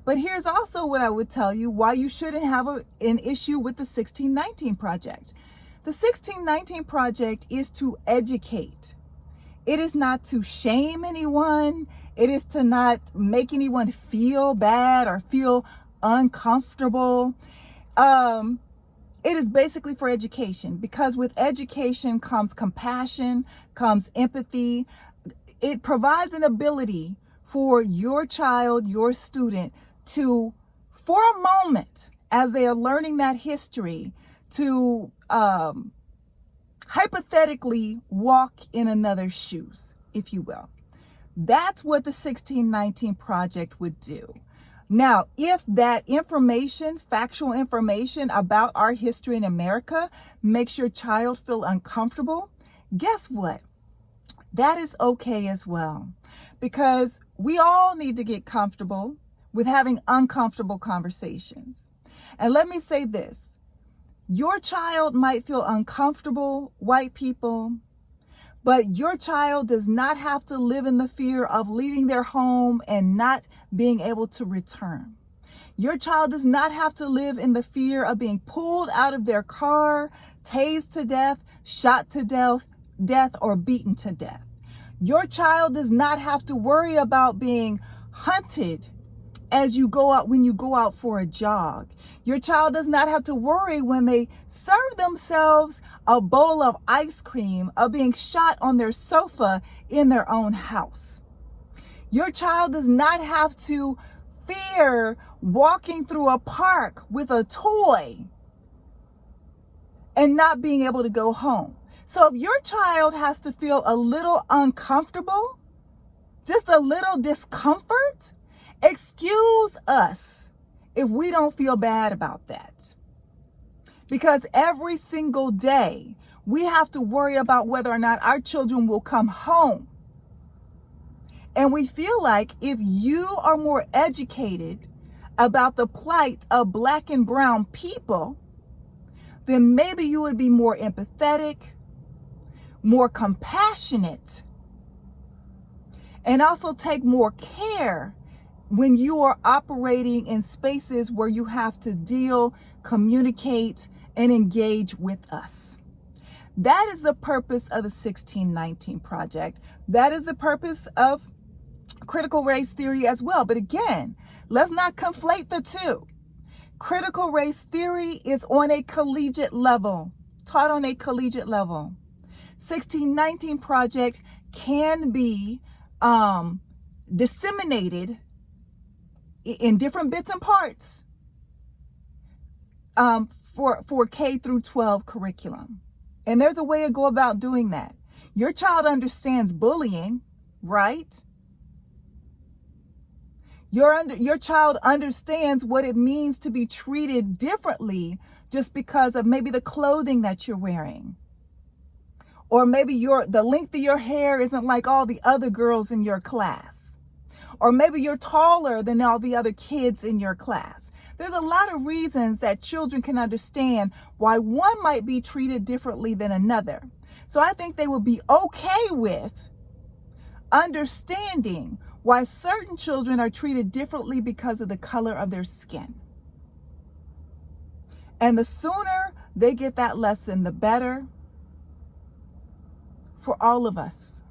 But here's also what I would tell you why you shouldn't have an issue with the 1619 Project. The 1619 Project is to educate. It is not to shame anyone. It is to not make anyone feel bad or feel uncomfortable. It is basically for education, because with education comes compassion, comes empathy. It provides an ability for your child, your student, to, for a moment, as they are learning that history, to hypothetically walk in another's shoes, if you will. That's what the 1619 Project would do. Now, if that information, factual information about our history in America makes your child feel uncomfortable, guess what? That is okay as well, because we all need to get comfortable with having uncomfortable conversations. And let me say this, your child might feel uncomfortable, white people, but your child does not have to live in the fear of leaving their home and not being able to return. Your child does not have to live in the fear of being pulled out of their car, tased to death, shot to death, or beaten to death. Your child does not have to worry about being hunted as you go out, when you go out for a jog. Your child does not have to worry when they serve themselves a bowl of ice cream of being shot on their sofa in their own house. Your child does not have to fear walking through a park with a toy and not being able to go home. So if your child has to feel a little uncomfortable, just a little discomfort, excuse us if we don't feel bad about that. Because every single day we have to worry about whether or not our children will come home. And we feel like if you are more educated about the plight of Black and brown people, then maybe you would be more empathetic, more compassionate, and also take more care when you are operating in spaces where you have to deal, communicate, and engage with us. That is the purpose of the 1619 Project. That is the purpose of critical race theory as well. But again, let's not conflate the two. Critical race theory is on a collegiate level, taught on a collegiate level. 1619 Project can be disseminated in different bits and parts for K through 12 curriculum. And there's a way to go about doing that. Your child understands bullying, right? Your child understands what it means to be treated differently just because of maybe the clothing that you're wearing. Or maybe the length of your hair isn't like all the other girls in your class. Or maybe you're taller than all the other kids in your class. There's a lot of reasons that children can understand why one might be treated differently than another. So I think they will be okay with understanding why certain children are treated differently because of the color of their skin. And the sooner they get that lesson, the better for all of us.